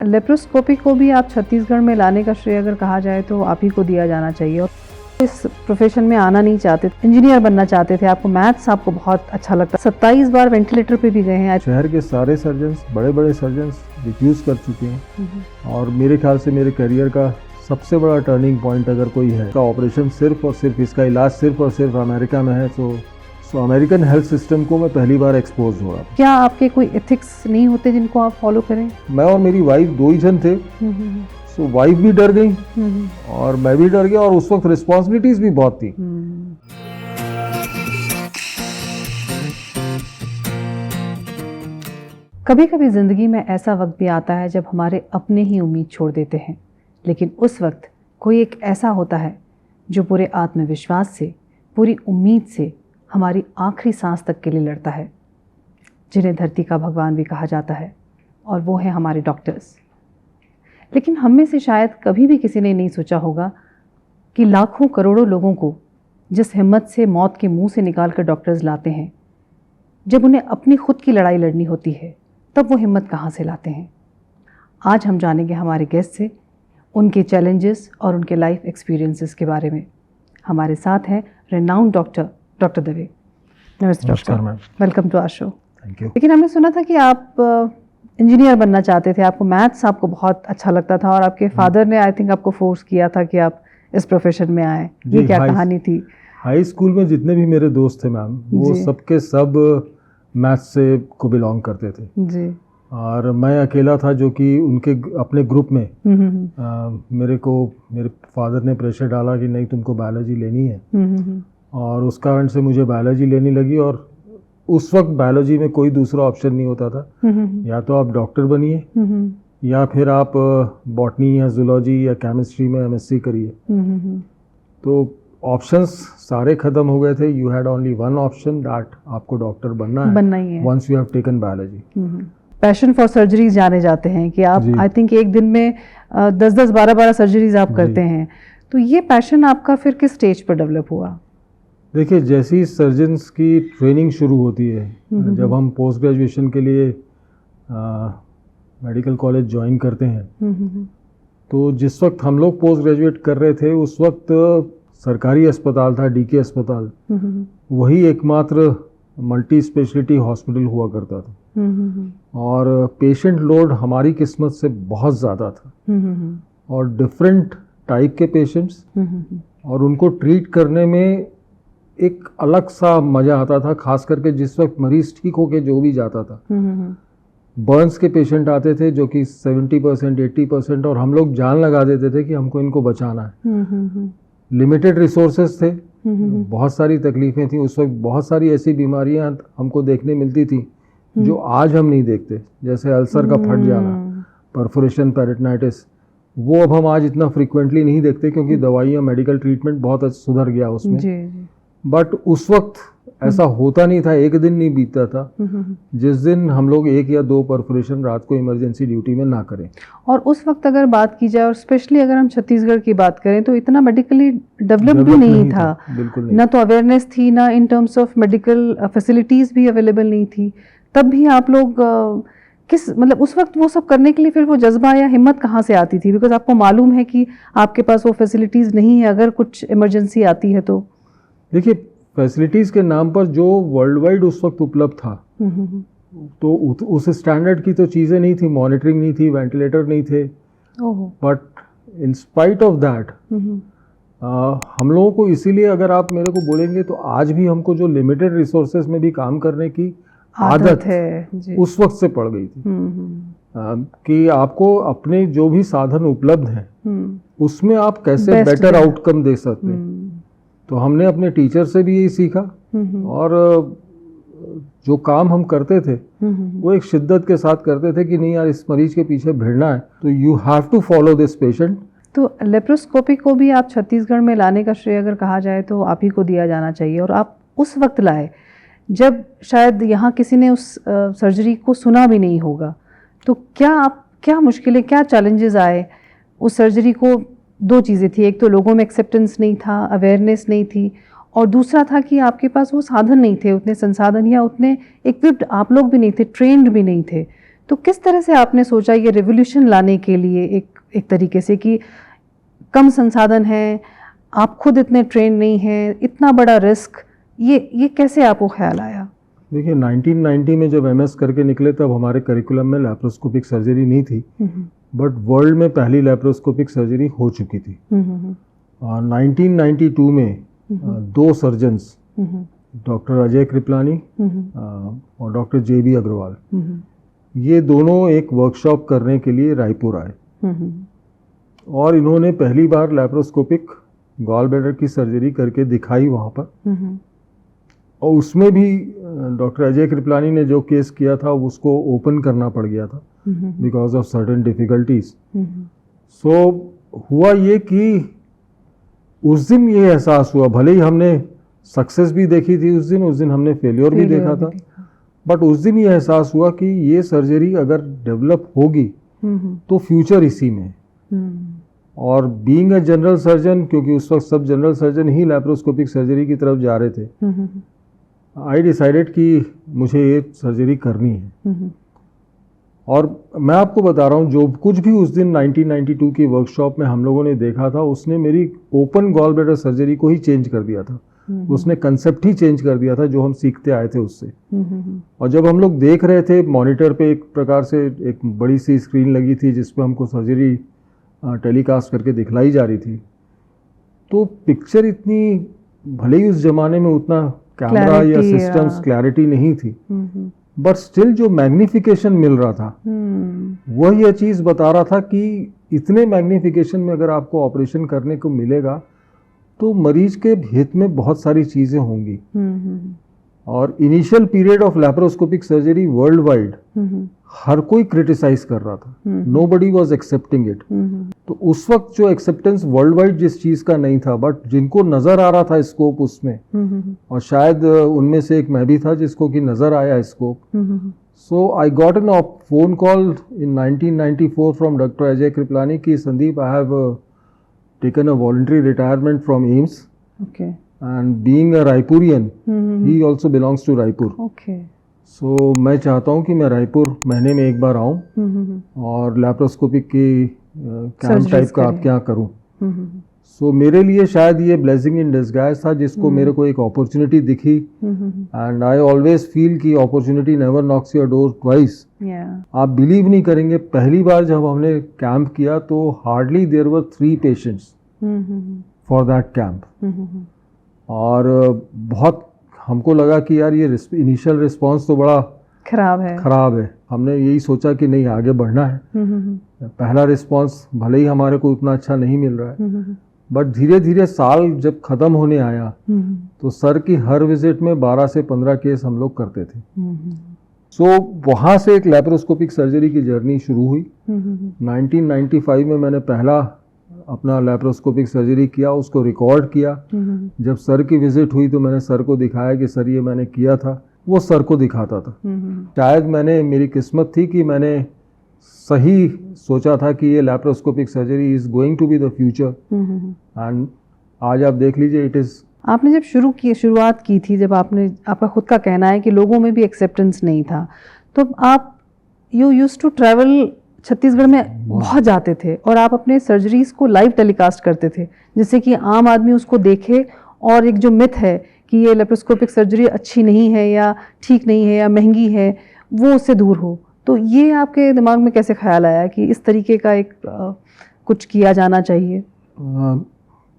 Laparoscopy को भी आप छत्तीसगढ़ में लाने का श्रेय अगर कहा जाए तो आप ही को दिया जाना चाहिए। और इस प्रोफेशन में आना नहीं चाहते, इंजीनियर बनना चाहते थे, आपको मैथ्स आपको बहुत अच्छा लगता। 27 बार वेंटिलेटर पे भी गए हैं। शहर के सारे सर्जन्स, बड़े बड़े सर्जन्स रिफ्यूज़ कर चुके हैं और मेरे ख्याल से मेरे करियर का सबसे बड़ा टर्निंग पॉइंट अगर कोई है का ऑपरेशन सिर्फ और सिर्फ इसका इलाज सिर्फ और सिर्फ अमेरिका में है। सो अमेरिकन हेल्थ सिस्टम को मैं पहली बार एक्सपोज हुआ। क्या आपके कोई एथिक्स नहीं होते जिनको आप फॉलो करें? मैं और मेरी वाइफ दो ही जन थे। सो वाइफ भी डर गई और मैं भी डर गया और उस वक्त रिस्पॉन्सिबिलिटीज भी बहुत थी। कभी कभी ज़िंदगी में ऐसा वक्त भी आता है जब हमारे अपने ही उम्मीद छोड़ देते हैं, लेकिन उस वक्त कोई एक ऐसा होता है जो पूरे आत्मविश्वास से, पूरी उम्मीद से हमारी आखिरी सांस तक के लिए लड़ता है, जिन्हें धरती का भगवान भी कहा जाता है, और वो है हमारे डॉक्टर्स। लेकिन हम में से शायद कभी भी किसी ने नहीं सोचा होगा कि लाखों करोड़ों लोगों को जिस हिम्मत से मौत के मुंह से निकाल कर डॉक्टर्स लाते हैं, जब उन्हें अपनी खुद की लड़ाई लड़नी होती है तब वो हिम्मत कहाँ से लाते हैं। आज हम जानेंगे हमारे गेस्ट से उनके चैलेंजेस और उनके लाइफ एक्सपीरियंसेस के बारे में। हमारे साथ हैं रेनाउंड डॉक्टर दवे। नमस्ते doctor, welcome to our show. Thank you. लेकिन हमने सुना था कि आप इंजीनियर बनना चाहते थे, आपको मैथ्स आपको बहुत अच्छा लगता था और आपके फादर ने आई थिंक आपको फोर्स किया था कि आप इस प्रोफेशन में आए। ये क्या कहानी थी? हाई स्कूल में जितने भी मेरे दोस्त थे मैम, वो सबके सब मैथ्स से को बिलोंग करते थे जी। और मैं अकेला था जो कि उनके अपने ग्रुप में मेरे फादर ने प्रेशर डाला कि नहीं तुमको बायोलॉजी लेनी है और उस कारण से मुझे बायोलॉजी लेनी लगी। और उस वक्त बायोलॉजी में कोई दूसरा ऑप्शन नहीं होता था, या तो आप डॉक्टर बनिए या फिर आप बॉटनी या जूलॉजी या केमिस्ट्री में एमएससी करिए। तो ऑप्शंस सारे खत्म हो गए थे। You had only one option, that आपको डॉक्टर बनना है once you have taken biology. Passion for surgeries जाने जाते हैं कि आप आई थिंक एक दिन में 10-10, 12-12 सर्जरीज आप करते हैं। तो ये पैशन आपका फिर किस स्टेज पर डेवलप हुआ? देखिए, जैसे ही सर्जन्स की ट्रेनिंग शुरू होती है, जब हम पोस्ट ग्रेजुएशन के लिए मेडिकल कॉलेज ज्वाइन करते हैं, तो जिस वक्त हम लोग पोस्ट ग्रेजुएट कर रहे थे उस वक्त सरकारी अस्पताल था, डीके अस्पताल, वही एकमात्र मल्टी स्पेशलिटी हॉस्पिटल हुआ करता था और पेशेंट लोड हमारी किस्मत से बहुत ज़्यादा था और डिफरेंट टाइप के पेशेंट्स, और उनको ट्रीट करने में एक अलग सा मज़ा आता था, खास करके जिस वक्त मरीज ठीक होके जो भी जाता था। बर्न्स के पेशेंट आते थे जो कि 70%, 80%, और हम लोग जान लगा देते थे कि हमको इनको बचाना है। लिमिटेड रिसोर्सेज थे, बहुत सारी तकलीफें थी उस वक्त, बहुत सारी ऐसी बीमारियां हमको देखने मिलती थी जो आज हम नहीं देखते, जैसे अल्सर का फट जाना, परफोरेशन, पेरिटोनाइटिस, वो अब हम आज इतना फ्रीक्वेंटली नहीं देखते क्योंकि दवाइयाँ, मेडिकल ट्रीटमेंट बहुत सुधर गया उसमें। बट उस वक्त ऐसा होता नहीं था, एक दिन नहीं बीतता था जिस दिन हम लोग 1 या 2 परफोरेशन रात को इमरजेंसी ड्यूटी में ना करें। और उस वक्त अगर बात की जाए, और स्पेशली अगर हम छत्तीसगढ़ की बात करें, तो इतना मेडिकली डेवलप्ड भी नहीं था, बिल्कुल नहीं। ना तो अवेयरनेस थी, ना in terms of medical facilities भी अवेलेबल नहीं थी। तब भी आप लोग किस मतलब उस वक्त वो सब करने के लिए फिर वो जज्बा या हिम्मत कहाँ से आती थी? बिकॉज आपको मालूम है कि आपके पास वो फैसिलिटीज़ नहीं है अगर कुछ इमरजेंसी आती है तो। देखिए, फैसिलिटीज़ के नाम पर जो वर्ल्ड वाइड उस वक्त उपलब्ध था, तो उस स्टैंडर्ड की तो चीज़ें नहीं थी, मॉनिटरिंग नहीं थी, वेंटिलेटर नहीं थे। But in spite of that हम लोगों को, इसीलिए अगर आप मेरे को बोलेंगे तो आज भी हमको जो लिमिटेड रिसोर्सेज में भी काम करने की आदत है उस वक्त से पड़ गई थी कि आपको अपने जो भी साधन उपलब्ध हैं उसमें आप कैसे बेटर आउटकम दे सकते हैं। तो हमने अपने टीचर से भी यही सीखा और जो काम हम करते थे वो एक शिद्दत के साथ करते थे कि नहीं यार, इस मरीज के पीछे भिड़ना है तो you have to follow this patient. तो लेप्रोस्कोपी को भी आप छत्तीसगढ़ में लाने का श्रेय अगर कहा जाए तो आप ही को दिया जाना चाहिए। और आप उस वक्त लाए जब शायद यहाँ किसी ने उस सर्जरी को सुना भी नहीं होगा। तो क्या मुश्किलें, क्या चैलेंजेस आए उस सर्जरी को? 2 चीज़ें थी, एक तो लोगों में एक्सेप्टेंस नहीं था, अवेयरनेस नहीं थी, और दूसरा था कि आपके पास वो साधन नहीं थे, उतने संसाधन या उतने इक्विप्ड आप लोग भी नहीं थे, ट्रेंड भी नहीं थे। तो किस तरह से आपने सोचा ये रिवोल्यूशन लाने के लिए एक तरीके से कि कम संसाधन है, आप खुद इतने ट्रेन नहीं हैं, इतना बड़ा रिस्क, ये कैसे आपको ख्याल आया? देखिए 1990 में जब एमएस करके निकले तब हमारे करिकुलम में लैप्रोस्कोपिक सर्जरी नहीं थी, बट वर्ल्ड में पहली लैप्रोस्कोपिक सर्जरी हो चुकी थी। 1992 में दो सर्जन्स, डॉक्टर अजय कृपलानी और डॉक्टर JB अग्रवाल, ये दोनों एक वर्कशॉप करने के लिए रायपुर आए और इन्होंने पहली बार लैप्रोस्कोपिक गॉल ब्लैडर की सर्जरी करके दिखाई वहाँ पर। और उसमें भी डॉक्टर अजय कृपलानी ने जो केस किया था उसको ओपन करना पड़ गया था बिकॉज ऑफ सर्टेन डिफिकल्टीज। सो हुआ ये कि उस दिन ये एहसास हुआ, भले ही हमने सक्सेस भी देखी थी उस दिन हमने फेलियर भी देखा था, बट उस दिन ये एहसास हुआ कि ये सर्जरी अगर डेवलप होगी तो फ्यूचर इसी में। और बीइंग अ जनरल सर्जन, क्योंकि उस वक्त सब जनरल सर्जन ही लैप्रोस्कोपिक सर्जरी की तरफ जा रहे थे, आई डिसाइडेड कि मुझे ये सर्जरी करनी है। और मैं आपको बता रहा हूँ, जो कुछ भी उस दिन 1992 की वर्कशॉप में हम लोगों ने देखा था, उसने मेरी ओपन गॉल ब्लैडर सर्जरी को ही चेंज कर दिया था। उसने कंसेप्ट ही चेंज कर दिया था जो हम सीखते आए थे उससे। और जब हम लोग देख रहे थे मॉनिटर पे, एक प्रकार से एक बड़ी सी स्क्रीन लगी थी जिसपे हमको सर्जरी टेलीकास्ट करके दिखलाई जा रही थी, तो पिक्चर इतनी, भले ही उस जमाने में उतना कैमरा या सिस्टम्स क्लैरिटी नहीं थी, बट स्टिल जो मैग्निफिकेशन मिल रहा था वह यह चीज़ बता रहा था कि इतने मैग्निफिकेशन में अगर आपको ऑपरेशन करने को मिलेगा तो मरीज के हित में बहुत सारी चीज़ें होंगी। और initial period of laparoscopic surgery world wide हर कोई क्रिटिसाइज कर रहा था, नोबडी वाज एक्सेप्टिंग इट। तो उस वक्त जो एक्सेप्टेंस वर्ल्ड वाइड जिस चीज़ का नहीं था, बट जिनको नज़र आ रहा था स्कोप उसमें, और शायद उनमें से एक मैं भी था जिसको कि नज़र आया scope. So I got an phone call in 1994 from doctor Ajay Kripalani कि Sandeep, I have taken a voluntary retirement from AIIMS. Okay. And being a Raipurian, he also belongs to Raipur. Okay. So मैं चाहता हूँ कि मैं रायपुर महीने में एक बार आऊँ और लैप्रोस्कोपिक की कैंप टाइप का आप क्या करूँ। सो मेरे लिए शायद ये ब्लेसिंग इन डिस्गाइज था, जिसको मेरे को एक अपॉर्चुनिटी दिखी। एंड आई ऑलवेज फील कि opportunity never knocks your door twice. आप बिलीव नहीं करेंगे, पहली बार जब हमने कैंप किया तो hardly there were 3 patients for that camp. और बहुत हमको लगा कि यार ये इनिशियल रिस्पांस तो बड़ा खराब है। हमने यही सोचा कि नहीं, आगे बढ़ना है। पहला रिस्पांस भले ही हमारे को उतना अच्छा नहीं मिल रहा है, बट धीरे धीरे साल जब खत्म होने आया तो सर की हर विजिट में 12 से 15 केस हम लोग करते थे। सो वहाँ से एक लैप्रोस्कोपिक सर्जरी की जर्नी शुरू हुई। 1995 में मैंने पहला अपना लैप्रोस्कोपिक सर्जरी किया, उसको रिकॉर्ड किया। जब सर की विजिट हुई तो मैंने सर को दिखाया कि सर ये मैंने किया था, वो सर को दिखाता था। शायद मेरी किस्मत थी कि मैंने सही सोचा था कि ये laparoscopic surgery is going to be the future. And आज आप देख लीजिए, इट इज। आपने जब शुरुआत की थी, जब आपका खुद का कहना है कि लोगों में भी एक्सेप्टेंस नहीं था, तो आप you used to travel, Chhattisgarh में बहुत जाते थे और आप अपने सर्जरीज को लाइव टेलीकास्ट करते थे, जिससे कि आम आदमी उसको देखे और एक जो मिथ है कि ये लैप्रोस्कोपिक सर्जरी अच्छी नहीं है या ठीक नहीं है या महंगी है, वो उससे दूर हो। तो ये आपके दिमाग में कैसे ख्याल आया कि इस तरीके का एक कुछ किया जाना चाहिए?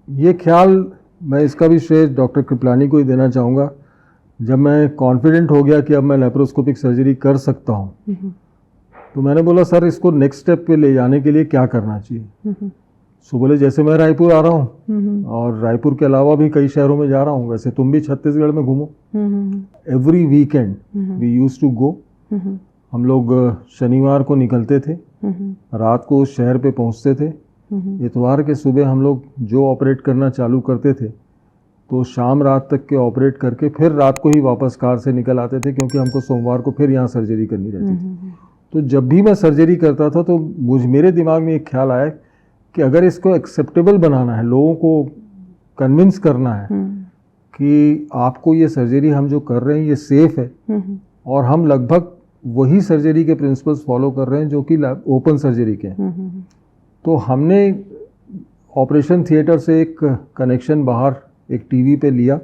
ये ख्याल मैं इसका भी श्रेय डॉक्टर कृपलानी को ही देना चाहूँगा। जब मैं कॉन्फिडेंट हो गया कि अब मैं लैप्रोस्कोपिक सर्जरी कर सकता हूँ, तो मैंने बोला सर इसको नेक्स्ट स्टेप पे ले जाने के लिए क्या करना चाहिए। सो बोले जैसे मैं रायपुर आ रहा हूँ और रायपुर के अलावा भी कई शहरों में जा रहा हूँ, वैसे तुम भी छत्तीसगढ़ में घूमो। Every weekend we use to go. हम लोग शनिवार को निकलते थे, रात को उस शहर पे पहुँचते थे। इतवार के सुबह हम लोग जो ऑपरेट करना चालू करते थे तो शाम रात तक के ऑपरेट करके फिर रात को ही वापस कार से निकल आते थे, क्योंकि हमको सोमवार को फिर यहाँ सर्जरी करनी रहती थी। तो जब भी मैं सर्जरी करता था तो मेरे दिमाग में एक ख्याल आया कि अगर इसको एक्सेप्टेबल बनाना है, लोगों को कन्विंस करना है कि आपको ये सर्जरी हम जो कर रहे हैं ये सेफ है और हम लगभग वही सर्जरी के प्रिंसिपल्स फॉलो कर रहे हैं जो कि ओपन सर्जरी के हैं। तो हमने ऑपरेशन थिएटर से एक कनेक्शन बाहर एक टीवी पे लिया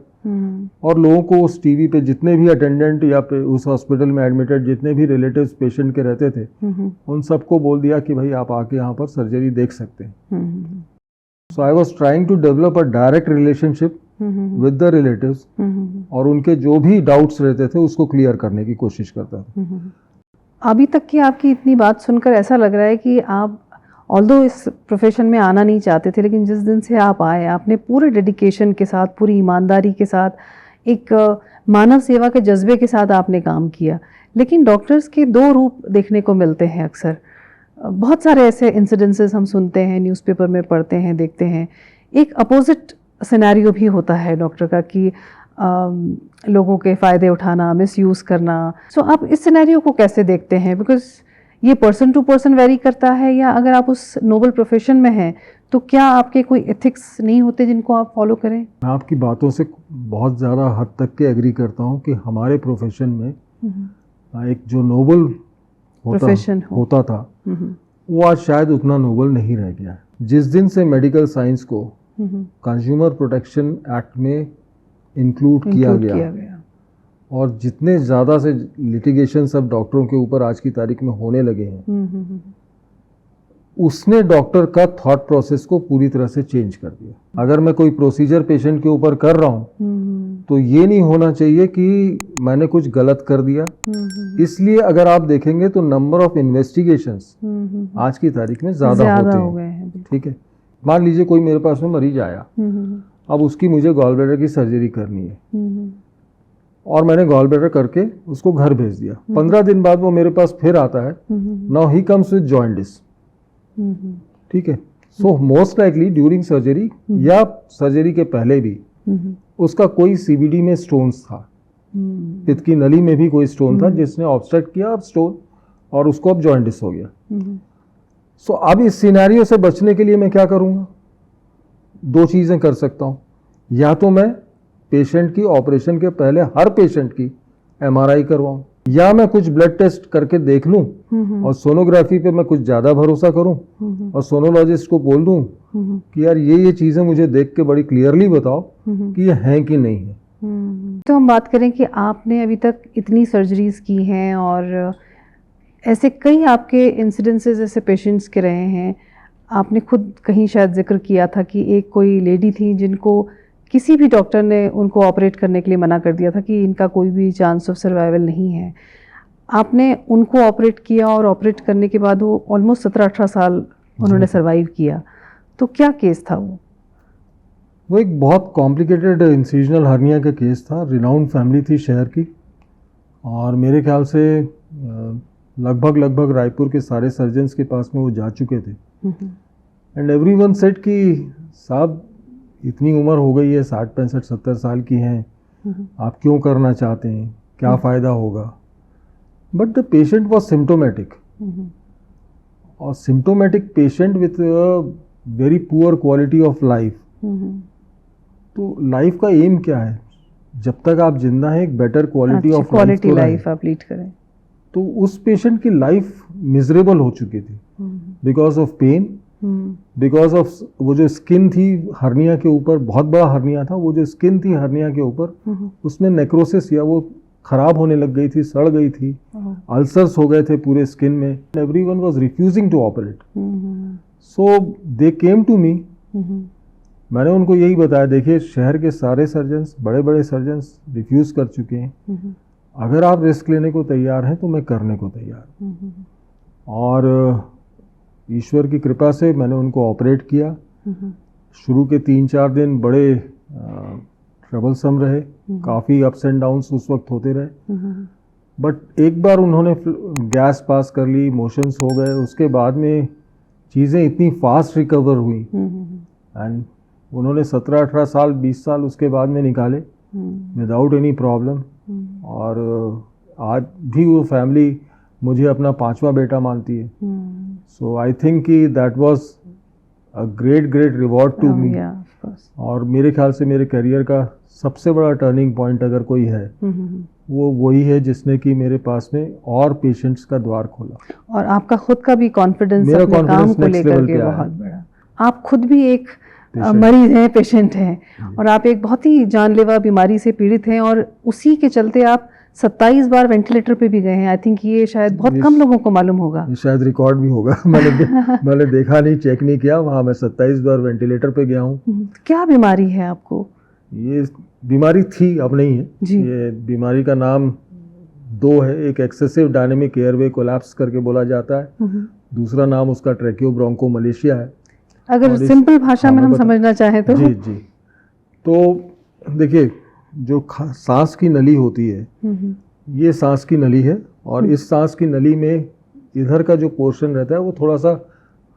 और लोगों को उस टीवी पे जितने भी अटेंडेंट या उस हॉस्पिटल में एडमिटेड जितने भी रिलेटिव्स पेशेंट के रहते थे उन सबको बोल दिया कि भाई आप आके यहाँ पर सर्जरी देख सकते हैं। So I was trying to develop a direct relationship with the relatives और उनके जो भी डाउट्स रहते थे उसको क्लियर करने की कोशिश करता था। अभी तक की आपकी इतनी बात सुनकर ऐसा लग रहा है कि आप ऑल्दो इस प्रोफेशन में आना नहीं चाहते थे, लेकिन जिस दिन से आप आए आपने पूरे डेडिकेशन के साथ, पूरी ईमानदारी के साथ, एक मानव सेवा के जज्बे के साथ आपने काम किया। लेकिन डॉक्टर्स के दो रूप देखने को मिलते हैं अक्सर। बहुत सारे ऐसे इंसिडेंसेस हम सुनते हैं, न्यूज़पेपर में पढ़ते हैं, देखते हैं। एक अपोजिट सिनेरियो भी होता है डॉक्टर का कि लोगों के फ़ायदे उठाना, मिसयूज़ करना। सो आप इस सिनेरियो को कैसे देखते हैं? बिकॉज ये पर्सन टू पर्सन वेरी करता है, या अगर आप उस नोबल प्रोफेशन में हैं तो क्या आपके कोई एथिक्स नहीं होते जिनको आप फॉलो करें? मैं आपकी बातों से बहुत ज़्यादा हद तक के एग्री करता हूँ कि हमारे प्रोफेशन में एक जो नोबल होता था वो आज शायद उतना नोबल नहीं रह गया है। जिस दिन से मेडिकल साइंस को कंज्यूमर प्रोटेक्शन एक्ट में इंक्लूड किया गया और जितने ज़्यादा से लिटिगेशन सब डॉक्टरों के ऊपर आज की तारीख में होने लगे हैं, उसने डॉक्टर का थॉट प्रोसेस को पूरी तरह से चेंज कर दिया। अगर मैं कोई प्रोसीजर पेशेंट के ऊपर कर रहा हूँ तो ये नहीं होना चाहिए कि मैंने कुछ गलत कर दिया। इसलिए अगर आप देखेंगे तो नंबर ऑफ इन्वेस्टिगेशंस आज की तारीख में ज़्यादा होते हैं। ठीक है, मान लीजिए कोई मेरे पास में मरीज आया, अब उसकी मुझे गॉल ब्लैडर की सर्जरी करनी है और मैंने गॉल ब्लैडर करके उसको घर भेज दिया। 15 दिन बाद वो मेरे पास फिर आता है। Now he comes with jaundice. ठीक है, so most likely during surgery या सर्जरी के पहले भी उसका कोई सीबीडी में स्टोन्स था, पित्त की नली में भी कोई स्टोन था जिसने ऑब्स्ट्रक्ट किया अब स्टोन और उसको अब जॉइंटिस हो गया। सो अब इस सिनेरियो से बचने के लिए मैं क्या करूँगा? दो चीज़ें कर सकता हूँ। या तो मैं पेशेंट की ऑपरेशन के पहले हर पेशेंट की एमआरआई करवाऊँ, या मैं कुछ ब्लड टेस्ट करके देख लूँ और सोनोग्राफी पे मैं कुछ ज़्यादा भरोसा करूँ और सोनोलॉजिस्ट को बोल दूँ कि यार ये चीज़ें मुझे देख के बड़ी क्लियरली बताओ कि ये हैं कि नहीं है। तो हम बात करें कि आपने अभी तक इतनी सर्जरीज की हैं और ऐसे कई आपके इंसिडेंसेस ऐसे पेशेंट्स के रहे हैं। आपने खुद कहीं शायद जिक्र किया था कि एक कोई लेडी थी जिनको किसी भी डॉक्टर ने उनको ऑपरेट करने के लिए मना कर दिया था कि इनका कोई भी चांस ऑफ सर्वाइवल नहीं है। आपने उनको ऑपरेट किया और ऑपरेट करने के बाद वो ऑलमोस्ट 17-18 साल उन्होंने सर्वाइव किया। तो क्या केस था वो एक बहुत कॉम्प्लिकेटेड इंसिजनल हर्निया का केस था। रिनाउंड फैमिली थी शहर की और मेरे ख्याल से लगभग रायपुर के सारे सर्जन्स के पास में वो जा चुके थे। एंड एवरीवन सेड कि साहब इतनी उम्र हो गई है, 60, 65, 70 साल की हैं, आप क्यों करना चाहते हैं, क्या फ़ायदा होगा? But the patient was symptomatic और symptomatic patient with very poor quality of life. तो लाइफ का एम क्या है? जब तक आप जिंदा हैं एक बेटर क्वालिटी ऑफ लाइफ आप लीड करें। तो उस पेशेंट की लाइफ मिजरेबल हो चुकी थी because of pain, because of वो जो स्किन थी हर्निया के ऊपर, बहुत बड़ा हर्निया था, वो जो स्किन थी हर्निया के ऊपर उसमें नेक्रोसिस या वो खराब होने लग गई थी, सड़ गई थी, अल्सर्स हो गए थे पूरे स्किन में। Everyone was refusing to operate, so they came to me. मैंने उनको यही बताया, देखिए शहर के सारे सर्जन्स, बड़े बड़े सर्जन्स रिफ्यूज़ कर चुके हैं, अगर आप रिस्क लेने को तैयार हैं तो मैं करने को तैयार हूँ। और ईश्वर की कृपा से मैंने उनको ऑपरेट किया। शुरू के 3-4 दिन बड़े ट्रबलसम रहे, काफ़ी अप्स एंड डाउन्स उस वक्त होते रहे, बट एक बार उन्होंने गैस पास कर ली, मोशंस हो गए, उसके बाद में चीज़ें इतनी फास्ट रिकवर हुई एंड उन्होंने 17-18 साल, 20 साल उसके बाद में निकाले विदाउट एनी प्रॉब्लम। और आज भी वो फैमिली मुझे अपना 5वां बेटा मानती है। सो आई थिंक कि that was great reward to me. और मेरे ख्याल से मेरे करियर का सबसे बड़ा टर्निंग पॉइंट अगर कोई है वो वही है जिसने कि मेरे पास में और पेशेंट्स का द्वार खोला। और आपका खुद का भी कॉन्फिडेंस अपने काम को लेकर के बहुत बड़ा। आप खुद भी एक मरीज हैं, पेशेंट हैं, और आप एक बहुत ही जानलेवा बीमारी से पीड़ित हैं, और उसी के चलते आप 27 बार वेंटिलेटर पे भी गए हैं। आई थिंक ये शायद बहुत कम लोगों को मालूम होगा। ये शायद रिकॉर्ड भी होगा। मैंने देखा नहीं, चेक नहीं किया। वहाँ मैं 27 बार वेंटिलेटर पे गया हूँ। क्या बीमारी है आपको? ये बीमारी थी, अब नहीं है जी। ये बीमारी का नाम दो है। एक एक्सेसिव डायनेमिक एयरवे कोलैप्स करके बोला जाता है, दूसरा नाम उसका ट्रैकियोब्रोंकोमलेशिया है। अगर सिंपल भाषा में हम समझना चाहें तो? जी। तो देखिए, जो सांस की नली होती है, ये सांस की नली है, और इस सांस की नली में इधर का जो पोर्शन रहता है वो थोड़ा सा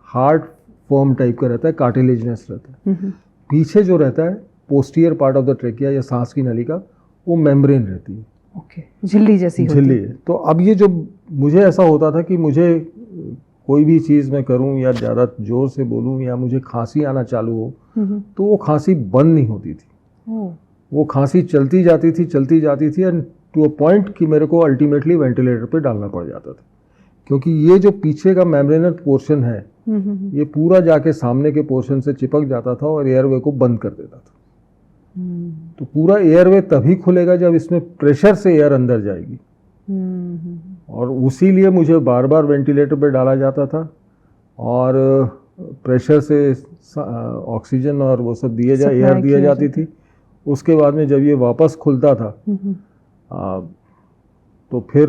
हार्ड फॉर्म टाइप का रहता है, कार्टिलेजनस रहता है। पीछे जो रहता है posterior part of the trachea या सांस की नली का, वो मेम्ब्रेन रहती है। ओके, झिल्ली जैसी होती है। झिल्ली है। तो अब ये जो मुझे ऐसा होता था कि मुझे कोई भी चीज़ मैं करूं या ज़्यादा जोर से बोलूं या मुझे खांसी आना चालू हो, तो वो खांसी बंद नहीं होती थी। वो खांसी चलती जाती थी एंड टू अ पॉइंट कि मेरे को अल्टीमेटली वेंटिलेटर पे डालना पड़ जाता था, क्योंकि ये जो पीछे का मेम्ब्रेनल पोर्शन है ये पूरा जाके सामने के पोर्शन से चिपक जाता था और एयरवे को बंद कर देता था। तो पूरा एयरवे तभी खुलेगा जब इसमें प्रेशर से एयर अंदर जाएगी, और उसी लिए मुझे बार बार वेंटिलेटर पे डाला जाता था, और प्रेशर से ऑक्सीजन और वो सब एयर दिया जाती थी। उसके बाद में जब ये वापस खुलता था तो फिर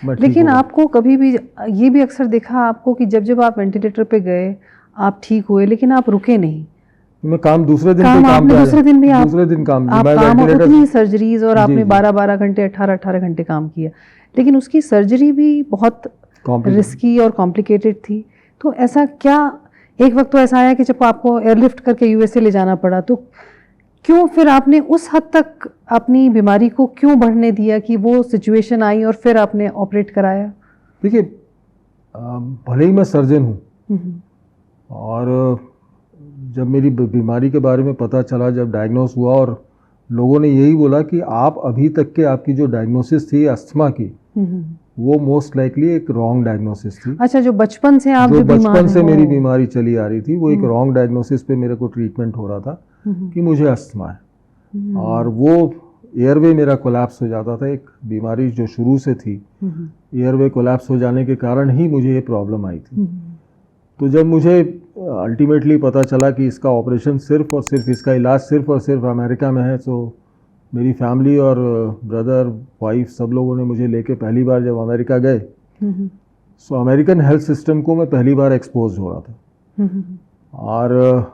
लेकिन आपको कभी भी ये भी अक्सर देखा आपको कि जब जब आप वेंटिलेटर पे गए आप ठीक हुए, लेकिन आप रुके नहीं। मैं काम दूसरे दिन काम और उतनी सर्जरीज, और आपने 12-12 घंटे 18-18 घंटे काम किया, लेकिन उसकी सर्जरी भी बहुत रिस्की और कॉम्प्लिकेटेड थी। तो ऐसा क्या, एक वक्त तो ऐसा आया कि जब आपको एयरलिफ्ट करके यूएसए ले जाना पड़ा, तो क्यों फिर आपने उस हद तक अपनी बीमारी को क्यों बढ़ने दिया कि वो सिचुएशन आई और फिर आपने ऑपरेट कराया? देखिए, भले ही मैं सर्जन हूँ, और जब मेरी बीमारी के बारे में पता चला, जब डायग्नोस हुआ, और लोगों ने यही बोला कि आप अभी तक के आपकी जो डायग्नोसिस थी अस्थमा की, वो मोस्ट लाइकली एक रॉन्ग डायग्नोसिस थी। अच्छा, जो बचपन से आप जो बचपन से मेरी बीमारी चली आ रही थी, वो एक रॉन्ग डायग्नोसिस पे मेरे को ट्रीटमेंट हो रहा था कि मुझे अस्थमा है, और वो एयरवे मेरा कोलैप्स हो जाता था। एक बीमारी जो शुरू से थी, एयरवे कोलैप्स हो जाने के कारण ही मुझे ये प्रॉब्लम आई थी। तो जब मुझे अल्टीमेटली पता चला कि इसका ऑपरेशन सिर्फ और सिर्फ, इसका इलाज सिर्फ और सिर्फ अमेरिका में है, तो मेरी फैमिली और ब्रदर, वाइफ, सब लोगों ने मुझे लेके पहली बार जब अमेरिका गए, सो अमेरिकन हेल्थ सिस्टम को मैं पहली बार एक्सपोज हो रहा था, और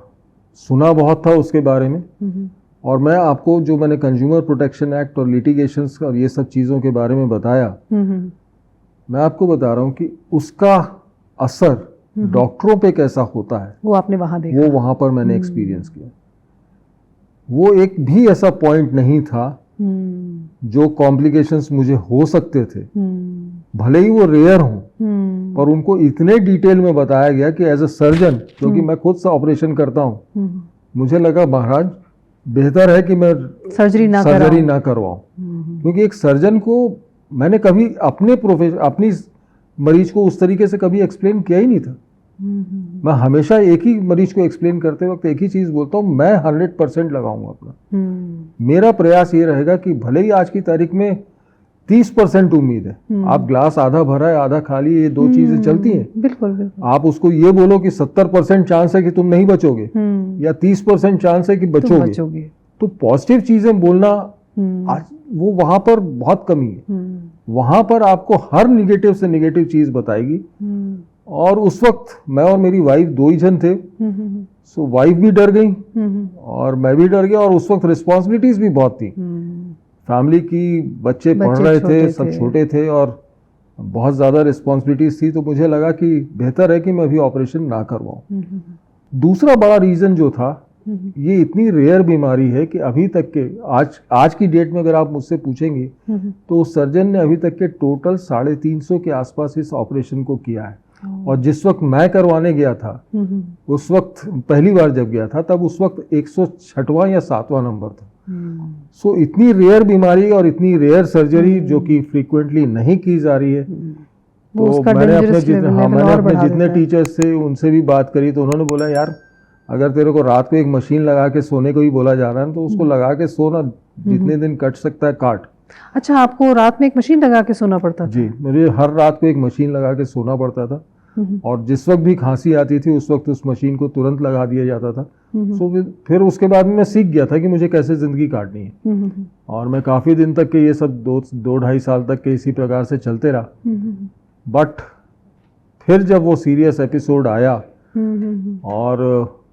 सुना बहुत था उसके बारे में। और मैं आपको जो मैंने कंज्यूमर प्रोटेक्शन एक्ट और लिटिगेशंस और ये सब चीज़ों के बारे में बताया, मैं आपको बता रहा हूँ कि उसका असर डॉक्टरों पे कैसा होता है, वो आपने वहाँ देखा। वो वहाँ पर मैंने एक्सपीरियंस किया। वो एक भी ऐसा पॉइंट नहीं था जो कॉम्प्लिकेशंस मुझे हो सकते थे, भले ही वो रेयर हों, पर उनको इतने डिटेल में बताया गया कि एज अ सर्जन, क्योंकि मैं खुद से ऑपरेशन करता हूँ, मुझे लगा महाराज बेहतर है कि मैं सर्जरी ना करवाऊँ, क्योंकि एक सर्जन को मैंने कभी अपनी मरीज को उस तरीके से कभी एक्सप्लेन किया ही नहीं था। मैं हमेशा एक ही मरीज को एक्सप्लेन करते वक्त एक ही चीज बोलता हूँ, मैं 100% लगाऊंगा अपना। मेरा प्रयास ये रहेगा कि भले ही आज की तारीख में 30% उम्मीद है, आप ग्लास आधा भरा है आधा खाली, ये दो चीजें चलती हैं। बिल्कुल। आप उसको ये बोलो कि 70% चांस है कि तुम नहीं बचोगे, या 30% चांस है कि बचोगे, तो पॉजिटिव चीजें बोलना आज वो वहां पर बहुत कमी है। वहां पर आपको हर निगेटिव से निगेटिव चीज बताएगी। और उस वक्त मैं और मेरी वाइफ दो ही जन थे, सो वाइफ भी डर गई और मैं भी डर गया, और उस वक्त रिस्पॉन्सिबिलिटीज भी बहुत थी फैमिली की। बच्चे पढ़ रहे थे, सब छोटे थे, और बहुत ज़्यादा रिस्पॉन्सिबिलिटीज थी। तो मुझे लगा कि बेहतर है कि मैं अभी ऑपरेशन ना करवाऊं। दूसरा बड़ा रीज़न जो था, ये इतनी रेयर बीमारी है कि अभी तक के आज की डेट में अगर आप मुझसे पूछेंगे तो सर्जन ने अभी तक के टोटल 350 के आसपास इस ऑपरेशन को किया है। और जिस वक्त मैं करवाने गया था उस वक्त पहली बार जब गया था तब उस वक्त 106वां या 7वां नंबर था। सो इतनी रेयर बीमारी और इतनी रेयर सर्जरी जो कि फ्रीक्वेंटली नहीं की जा रही है। तो मैंने अपने जितने टीचर्स थे उनसे भी बात करी तो उन्होंने बोला यार अगर तेरे को रात को एक मशीन लगा के सोने को ही बोला जा रहा है तो उसको लगा के सोना, जितने दिन कट सकता है काट। अच्छा, आपको रात में एक मशीन लगा के सोना पड़ता था? जी, मुझे हर रात को एक मशीन लगा के सोना पड़ता था और जिस वक्त भी खांसी आती थी उस वक्त उस मशीन को तुरंत लगा दिया जाता था। सो फिर उसके बाद में मैं सीख गया था कि मुझे कैसे जिंदगी काटनी है और मैं काफी दिन तक के ये सब 2-2.5 साल तक के इसी प्रकार से चलते रहा। बट फिर जब वो सीरियस एपिसोड आया और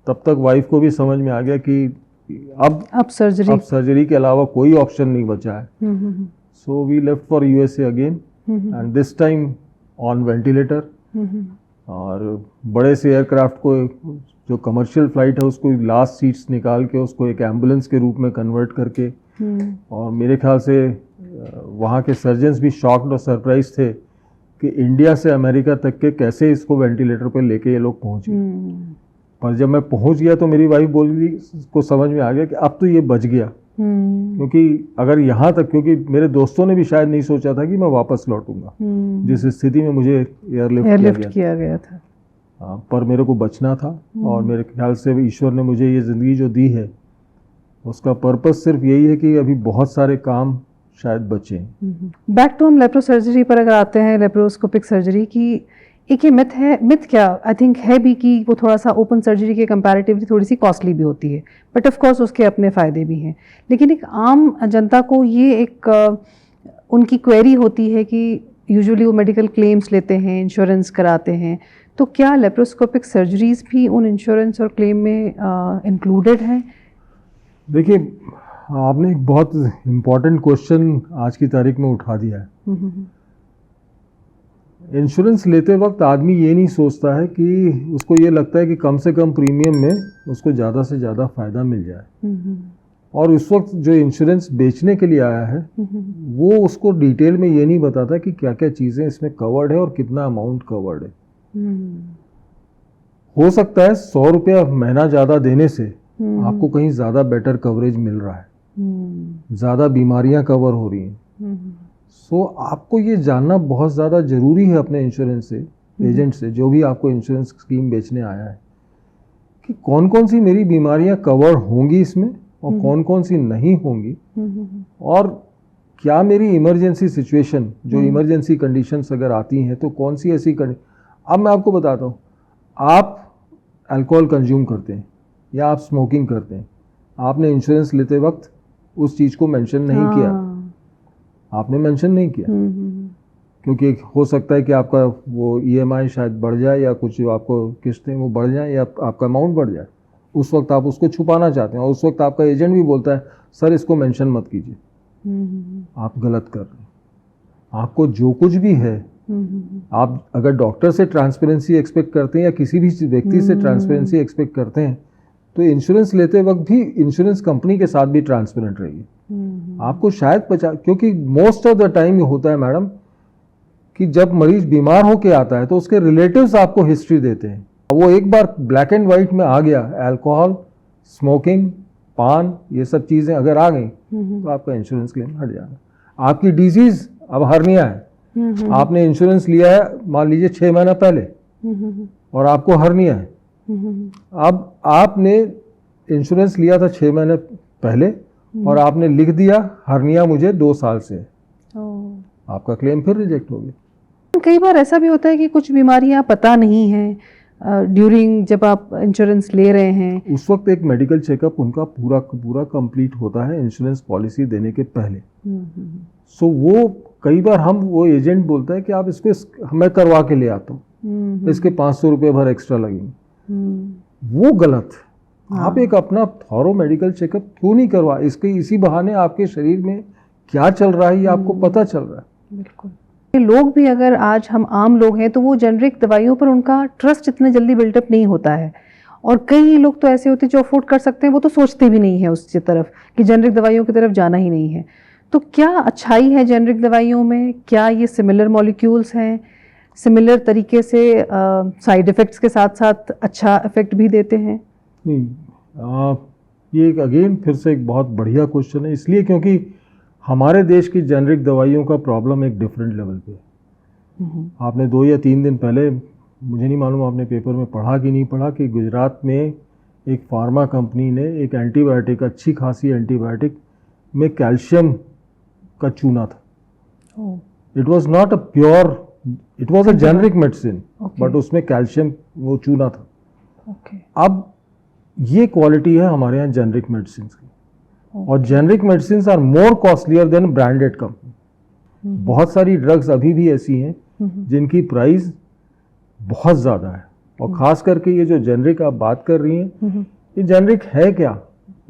तब तक वाइफ को भी समझ में आ गया कि अब सर्जरी के अलावा कोई ऑप्शन नहीं बचा है। So we left for USA again and this time on ventilator. और बड़े से एयरक्राफ्ट को, जो कमर्शियल फ्लाइट है, उसको लास्ट सीट्स निकाल के उसको एक एम्बुलेंस के रूप में कन्वर्ट करके, और मेरे ख्याल से वहाँ के सर्जन्स भी शॉक्ड और सरप्राइज थे कि इंडिया से अमेरिका तक के कैसे इसको वेंटिलेटर पर लेके ये लोग पहुँचे। पर जब मैं पहुंच गया तो मेरी वाइफ बोली, को समझ में आ गया कि अब तो ये बच गया। क्योंकि अगर यहाँ तक, क्योंकि मेरे दोस्तों ने भी शायद नहीं सोचा था कि मैं वापस लौटूंगा जिस स्थिति में मुझे एयरलिफ्ट किया गया था। पर मेरे को बचना था और मेरे ख्याल से ईश्वर ने मुझे ये ज़िंदगी जो दी है उसका पर्पस सिर्फ यही है कि अभी बहुत सारे काम शायद बचे। बैक टू हम लेप्रो सर्जरी पर अगर आते हैं, लेप्रोस्कोपिक सर्जरी की एक ये मिथ है, मिथ क्या आई थिंक है भी, कि वो थोड़ा सा ओपन सर्जरी के कंपैरेटिवली थोड़ी सी कॉस्टली भी होती है, बट ऑफ कोर्स उसके अपने फ़ायदे भी हैं। लेकिन एक आम जनता को ये एक उनकी क्वेरी होती है कि यूजुअली वो मेडिकल क्लेम्स लेते हैं, इंश्योरेंस कराते हैं, तो क्या लेप्रोस्कोपिक सर्जरीज भी उन इंश्योरेंस और क्लेम में इंक्लूडेड हैं? देखिए, आपने एक बहुत इम्पॉर्टेंट क्वेश्चन आज की तारीख में उठा दिया है। इंश्योरेंस लेते वक्त आदमी ये नहीं सोचता है कि उसको ये लगता है कि कम से कम प्रीमियम में उसको ज़्यादा से ज़्यादा फ़ायदा मिल जाए। और उस वक्त जो इंश्योरेंस बेचने के लिए आया है वो उसको डिटेल में ये नहीं बताता कि क्या क्या चीज़ें इसमें कवर्ड है और कितना अमाउंट कवर्ड है। हो सकता है 100 रुपया महीना ज़्यादा देने से आपको कहीं ज़्यादा बेटर कवरेज मिल रहा है, ज़्यादा बीमारियां कवर हो रही हैं। सो आपको ये जानना बहुत ज़्यादा ज़रूरी है अपने इंश्योरेंस से, एजेंट से, जो भी आपको इंश्योरेंस स्कीम बेचने आया है, कि कौन कौन सी मेरी बीमारियां कवर होंगी इसमें और कौन कौन सी नहीं होंगी, और क्या मेरी इमरजेंसी सिचुएशन, जो इमरजेंसी कंडीशंस अगर आती हैं तो कौन सी ऐसी अब मैं आपको बताता हूँ, आप अल्कोहल कंज्यूम करते हैं या आप स्मोकिंग करते हैं, आपने इंश्योरेंस लेते वक्त उस चीज़ को मेंशन नहीं किया, आपने मेंशन नहीं किया, क्योंकि हो सकता है कि आपका वो EMI शायद बढ़ जाए या कुछ आपको किस्तें वो बढ़ जाए या आपका अमाउंट बढ़ जाए, उस वक्त आप उसको छुपाना चाहते हैं और उस वक्त आपका एजेंट भी बोलता है सर इसको मेंशन मत कीजिए, आप गलत कर रहे हैं। आपको जो कुछ भी है, आप अगर डॉक्टर से ट्रांसपेरेंसी एक्सपेक्ट करते हैं या किसी भी व्यक्ति से ट्रांसपेरेंसी एक्सपेक्ट करते हैं तो इंश्योरेंस लेते वक्त भी इंश्योरेंस कंपनी के साथ भी ट्रांसपेरेंट रहिए। आपको शायद क्योंकि मोस्ट ऑफ द टाइम ये होता है मैडम कि जब मरीज बीमार होके आता है तो उसके रिलेटिव्स आपको हिस्ट्री देते हैं, वो एक बार ब्लैक एंड वाइट में आ गया, अल्कोहल, स्मोकिंग, पान, ये सब चीज़ें अगर आ गई तो आपका इंश्योरेंस क्लेम हट जाएगा। आपकी डिजीज अब हर्निया है, आपने इंश्योरेंस लिया है मान लीजिए 6 महीना पहले और आपको हर्निया है, अब आपने इंश्योरेंस लिया था 6 महीने पहले और आपने लिख दिया हर्निया मुझे 2 साल से, आपका क्लेम फिर रिजेक्ट हो गया। कई बार ऐसा भी होता है कि कुछ बीमारियां पता नहीं है ड्यूरिंग जब आप इंश्योरेंस ले रहे हैं, उस वक्त एक मेडिकल चेकअप उनका पूरा कंप्लीट होता है इंश्योरेंस पॉलिसी देने के पहले। सो वो कई बार वो एजेंट बोलता है कि आप इसको मैं करवा के ले आता हूँ, इसके 500 रुपये भर एक्स्ट्रा लगेंगे, वो गलत। आप एक अपना थॉरो मेडिकल चेकअप क्यों नहीं करवा, इसी बहाने आपके शरीर में क्या चल रहा है ये आपको पता चल रहा है। बिल्कुल। लोग भी, अगर आज हम आम लोग हैं तो वो जेनरिक दवाइयों पर उनका ट्रस्ट इतने जल्दी बिल्डअप नहीं होता है, और कई लोग तो ऐसे होते हैं जो अफोर्ड कर सकते हैं वो तो सोचते भी नहीं है उसकी तरफ कि जेनरिक दवाइयों की तरफ जाना ही नहीं है। तो क्या अच्छाई है जेनरिक दवाइयों में? क्या ये सिमिलर मॉलिक्यूल्स हैं? सिमिलर तरीके से साइड इफ़ेक्ट्स के साथ साथ अच्छा इफ़ेक्ट भी देते हैं? नहीं, ये एक अगेन फिर से एक बहुत बढ़िया क्वेश्चन है, इसलिए क्योंकि हमारे देश की जेनरिक दवाइयों का प्रॉब्लम एक डिफरेंट लेवल पे है। आपने 2 या 3 दिन पहले, मुझे नहीं मालूम आपने पेपर में पढ़ा कि नहीं पढ़ा, कि गुजरात में एक फार्मा कंपनी ने एक एंटीबायोटिक, अच्छी खासी एंटीबायोटिक में कैल्शियम का चूना था। It was not a pure, it was a generic medicine, but उसमें कैल्शियम वो चूना था। अब ये क्वालिटी है हमारे यहाँ जेनरिक मेडिसिन की, और generic medicine are more costlier than branded company. बहुत सारी ड्रग्स अभी भी ऐसी हैं जिनकी प्राइस बहुत ज़्यादा है, और ख़ास करके ये जो जेनरिक आप बात कर रही हैं, ये जेनरिक है क्या,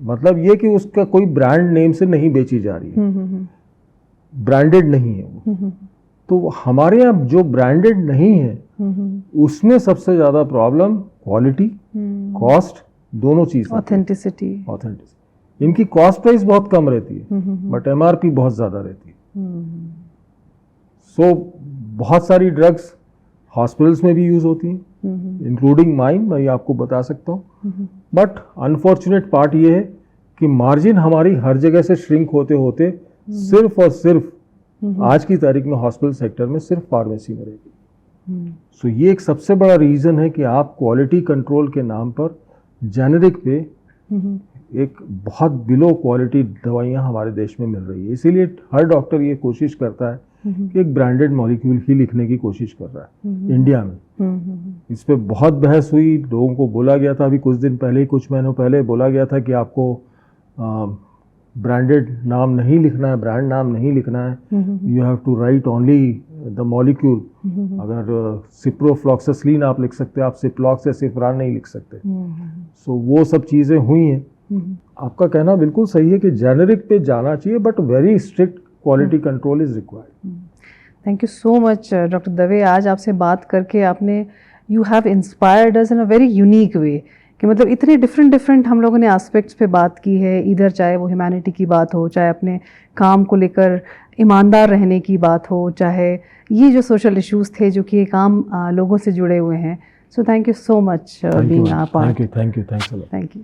मतलब ये कि उसका कोई ब्रांड नेम से नहीं बेची जा रही है, ब्रांडेड नहीं है वो। तो हमारे यहाँ जो ब्रांडेड नहीं है उसमें सबसे ज़्यादा प्रॉब्लम क्वालिटी, कॉस्ट, दोनों चीज़, ऑथेंटिसिटी। इनकी कॉस्ट प्राइस बहुत कम रहती है, बट एमआरपी बहुत ज़्यादा रहती है। सो बहुत सारी ड्रग्स हॉस्पिटल्स में भी यूज़ होती हैं, इंक्लूडिंग माइन, मैं आपको बता सकता हूँ। बट अनफॉर्चुनेट पार्ट ये है कि मार्जिन हमारी हर जगह से श्रिंक होते होते सिर्फ और सिर्फ आज की तारीख में हॉस्पिटल सेक्टर में सिर्फ फार्मेसी में रहेगी। सो ये एक सबसे बड़ा रीज़न है कि आप क्वालिटी कंट्रोल के नाम पर जेनेरिक पे एक बहुत बिलो क्वालिटी दवाइयाँ हमारे देश में मिल रही है। इसीलिए हर डॉक्टर ये कोशिश करता है कि एक ब्रांडेड मॉलिक्यूल ही लिखने की कोशिश कर रहा है इंडिया में। इस पे बहुत बहस हुई, लोगों को बोला गया था, अभी कुछ दिन पहले ही, कुछ महीनों पहले बोला गया था कि आपको ब्रांडेड नाम नहीं लिखना है, ब्रांड नाम नहीं लिखना है, you have to write only the molecule. अगर सिप्रोफ्लॉक्सासिलिन आप लिख सकते हैं, आप सिप्लॉक्स या सिफ्रान नहीं लिख सकते। सो वो सब चीज़ें हुई हैं। आपका कहना बिल्कुल सही है कि जेनेरिक पे जाना चाहिए, but very strict quality control is required. Thank you so much doctor Dave, आज आपसे बात करके आपने, you have inspired us in a very unique way, कि मतलब इतने डिफरेंट हम लोगों ने एस्पेक्ट्स पे बात की है, इधर चाहे वो ह्यूमैनिटी की बात हो, चाहे अपने काम को लेकर ईमानदार रहने की बात हो, चाहे ये जो सोशल इश्यूज़ थे जो कि एक आम लोगों से जुड़े हुए हैं। So thank you so much being our part. Thank you, thanks a lot. Thank you.